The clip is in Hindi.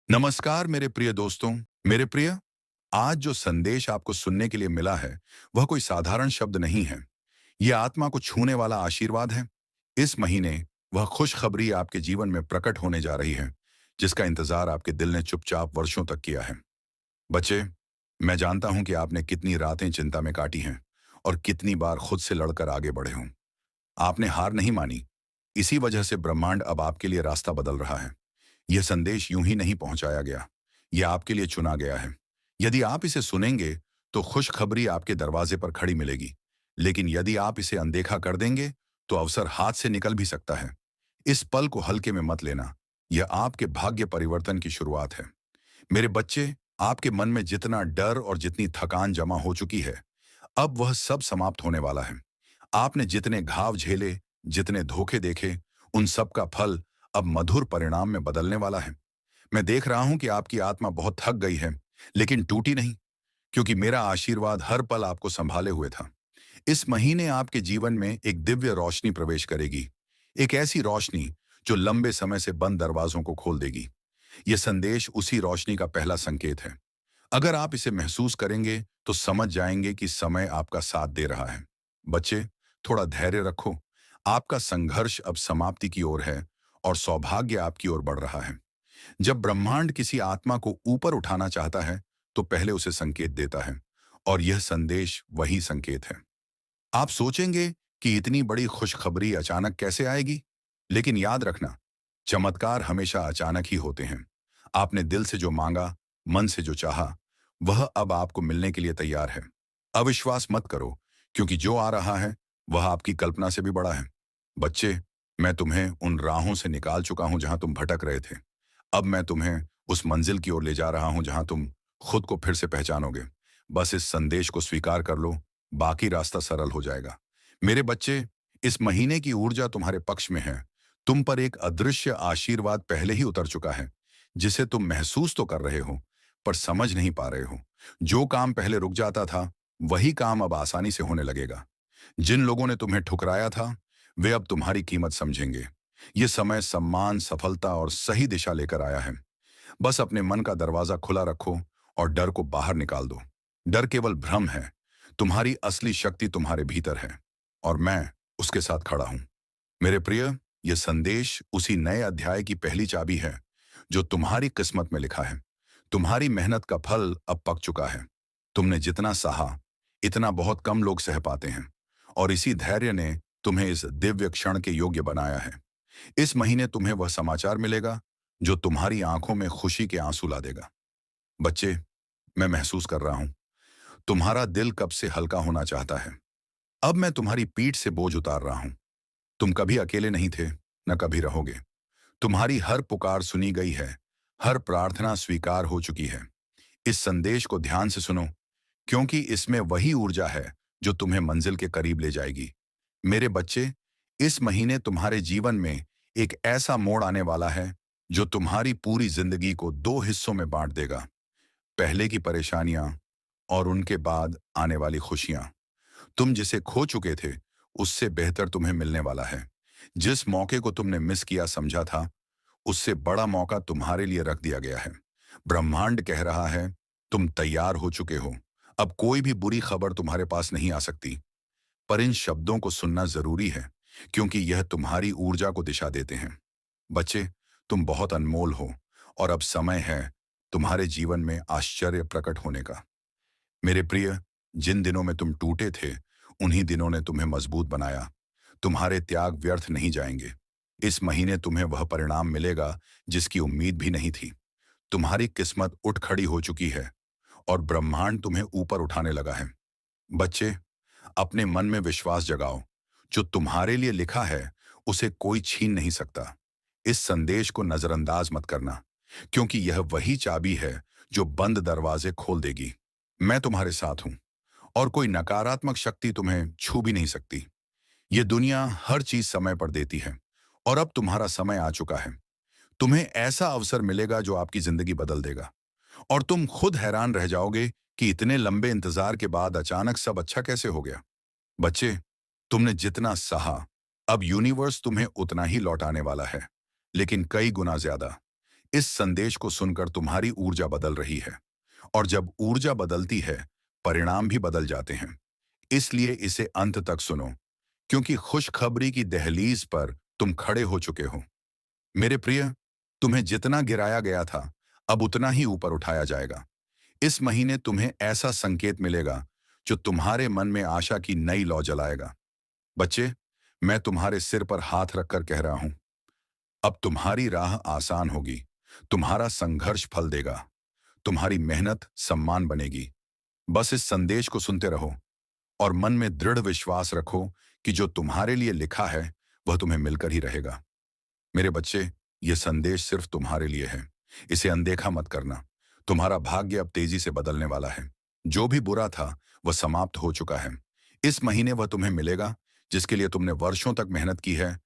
नमस्कार मेरे प्रिय दोस्तों। मेरे प्रिय, आज जो संदेश आपको सुनने के लिए मिला है वह कोई साधारण शब्द नहीं है। यह आत्मा को छूने वाला आशीर्वाद है। इस महीने वह खुशखबरी आपके जीवन में प्रकट होने जा रही है, जिसका इंतजार आपके दिल ने चुपचाप वर्षों तक किया है। बच्चे, मैं जानता हूं कि आपने कितनी रातें चिंता में काटी हैं और कितनी बार खुद से लड़कर आगे बढ़े हों। आपने हार नहीं मानी। इसी वजह से ब्रह्मांड अब आपके लिए रास्ता बदल रहा है। यह संदेश यूं ही नहीं पहुंचाया गया, यह आपके लिए चुना गया है। यदि आप इसे सुनेंगे तो खुशखबरी आपके दरवाजे पर खड़ी मिलेगी, लेकिन यदि आप इसे अनदेखा कर देंगे तो अवसर हाथ से निकल भी सकता है। इस पल को हल्के में मत लेना। यह आपके भाग्य परिवर्तन की शुरुआत है। मेरे बच्चे, आपके मन में जितना डर और जितनी थकान जमा हो चुकी है, अब वह सब समाप्त होने वाला है। आपने जितने घाव झेले, जितने धोखे देखे, उन सब का फल अब मधुर परिणाम में बदलने वाला है। मैं देख रहा हूं कि आपकी आत्मा बहुत थक गई है, लेकिन टूटी नहीं, क्योंकि मेरा आशीर्वाद हर पल आपको संभाले हुए था। इस महीने आपके जीवन में एक दिव्य रोशनी प्रवेश करेगी। एक ऐसी रोशनी जो लंबे समय से बंद दरवाजों को खोल देगी। यह संदेश उसी रोशनी का पहला संकेत है। अगर आप इसे महसूस करेंगे तो समझ जाएंगे कि समय आपका साथ दे रहा है। बच्चे, थोड़ा धैर्य रखो। आपका संघर्ष अब समाप्ति की ओर है और सौभाग्य आपकी ओर बढ़ रहा है। जब ब्रह्मांड किसी आत्मा को ऊपर उठाना चाहता है तो पहले उसे संकेत देता है, और यह संदेश वही संकेत है। आप सोचेंगे कि इतनी बड़ी खुशखबरी अचानक कैसे आएगी, लेकिन याद रखना, चमत्कार हमेशा अचानक ही होते हैं। आपने दिल से जो मांगा, मन से जो चाहा, वह अब आपको मिलने के लिए तैयार है। अविश्वास मत करो, क्योंकि जो आ रहा है वह आपकी कल्पना से भी बड़ा है। बच्चे, मैं तुम्हें उन राहों से निकाल चुका हूं जहां तुम भटक रहे थे। अब मैं तुम्हें उस मंजिल की ओर ले जा रहा हूं जहां तुम खुद को फिर से पहचानोगे। बस इस संदेश को स्वीकार कर लो, बाकी रास्ता सरल हो जाएगा। मेरे बच्चे, इस महीने की ऊर्जा तुम्हारे पक्ष में है। तुम पर एक अदृश्य आशीर्वाद पहले ही उतर चुका है, जिसे तुम महसूस तो कर रहे हो, पर समझ नहीं पा रहे हो। जो काम पहले रुक जाता था, वही काम अब आसानी से होने लगेगा। जिन लोगों ने तुम्हें ठुकराया था, वे अब तुम्हारी कीमत समझेंगे। ये समय सम्मान, सफलता और सही दिशा लेकर आया है। बस अपने मन का दरवाजा खुला रखो और डर को बाहर निकाल दो। डर केवल भ्रम है। तुम्हारी असली शक्ति तुम्हारे भीतर है, और मैं उसके साथ खड़ा हूं। मेरे प्रिय, यह संदेश उसी नए अध्याय की पहली चाबी है जो तुम्हारी किस्मत में लिखा है। तुम्हारी मेहनत का फल अब पक चुका है। तुमने जितना सहा, इतना बहुत कम लोग सह पाते हैं, और इसी धैर्य ने तुम्हें इस दिव्य क्षण के योग्य बनाया है। इस महीने तुम्हें वह समाचार मिलेगा जो तुम्हारी आंखों में खुशी के आंसू ला देगा। बच्चे, मैं महसूस कर रहा हूं, तुम्हारा दिल कब से हल्का होना चाहता है। अब मैं तुम्हारी पीठ से बोझ उतार रहा हूं। तुम कभी अकेले नहीं थे, न कभी रहोगे। तुम्हारी हर पुकार सुनी गई है, हर प्रार्थना स्वीकार हो चुकी है। इस संदेश को ध्यान से सुनो, क्योंकि इसमें वही ऊर्जा है जो तुम्हें मंजिल के करीब ले जाएगी। मेरे बच्चे, इस महीने तुम्हारे जीवन में एक ऐसा मोड़ आने वाला है जो तुम्हारी पूरी जिंदगी को दो हिस्सों में बांट देगा। पहले की परेशानियां और उनके बाद आने वाली खुशियां। तुम जिसे खो चुके थे, उससे बेहतर तुम्हें मिलने वाला है। जिस मौके को तुमने मिस किया समझा था, उससे बड़ा मौका तुम्हारे लिए रख दिया गया है। ब्रह्मांड कह रहा है, तुम तैयार हो चुके हो। अब कोई भी बुरी खबर तुम्हारे पास नहीं आ सकती। पर इन शब्दों को सुनना जरूरी है, क्योंकि यह तुम्हारी ऊर्जा को दिशा देते हैं। बच्चे, तुम बहुत अनमोल हो, और अब समय है तुम्हारे जीवन में आश्चर्य प्रकट होने का। मेरे प्रिय, जिन दिनों में तुम टूटे थे, उन्हीं दिनों ने तुम्हें मजबूत बनाया। तुम्हारे त्याग व्यर्थ नहीं जाएंगे। इस महीने तुम्हें वह परिणाम मिलेगा जिसकी उम्मीद भी नहीं थी। तुम्हारी किस्मत उठ खड़ी हो चुकी है, और ब्रह्मांड तुम्हें ऊपर उठाने लगा है। बच्चे, अपने मन में विश्वास जगाओ। जो तुम्हारे लिए लिखा है, उसे कोई छीन नहीं सकता। इस संदेश को नजरअंदाज मत करना, क्योंकि यह वही चाबी है जो बंद दरवाजे खोल देगी। मैं तुम्हारे साथ हूं, और कोई नकारात्मक शक्ति तुम्हें छू भी नहीं सकती। ये दुनिया हर चीज समय पर देती है, और अब तुम्हारा समय आ चुका है। तुम्हें ऐसा अवसर मिलेगा जो आपकी जिंदगी बदल देगा, और तुम खुद हैरान रह जाओगे कि इतने लंबे इंतजार के बाद अचानक सब अच्छा कैसे हो गया। बच्चे, तुमने जितना सहा, अब यूनिवर्स तुम्हें उतना ही लौटाने वाला है, लेकिन कई गुना ज्यादा। इस संदेश को सुनकर तुम्हारी ऊर्जा बदल रही है, और जब ऊर्जा बदलती है, परिणाम भी बदल जाते हैं। इसलिए इसे अंत तक सुनो, क्योंकि खुशखबरी की दहलीज पर तुम खड़े हो चुके हो। मेरे प्रिय, तुम्हें जितना गिराया गया था, अब उतना ही ऊपर उठाया जाएगा। इस महीने तुम्हें ऐसा संकेत मिलेगा जो तुम्हारे मन में आशा की नई लौ जलाएगा। बच्चे, मैं तुम्हारे सिर पर हाथ रखकर कह रहा हूं, अब तुम्हारी राह आसान होगी, तुम्हारा संघर्ष फल देगा, तुम्हारी मेहनत सम्मान बनेगी। बस इस संदेश को सुनते रहो और मन में दृढ़ विश्वास रखो कि जो तुम्हारे लिए लिखा है वह तुम्हें मिलकर ही रहेगा। मेरे बच्चे, ये संदेश सिर्फ तुम्हारे लिए है। इसे अनदेखा मत करना। तुम्हारा भाग्य अब तेजी से बदलने वाला है। जो भी बुरा था वह समाप्त हो चुका है। इस महीने वह तुम्हें मिलेगा जिसके लिए तुमने वर्षों तक मेहनत की है,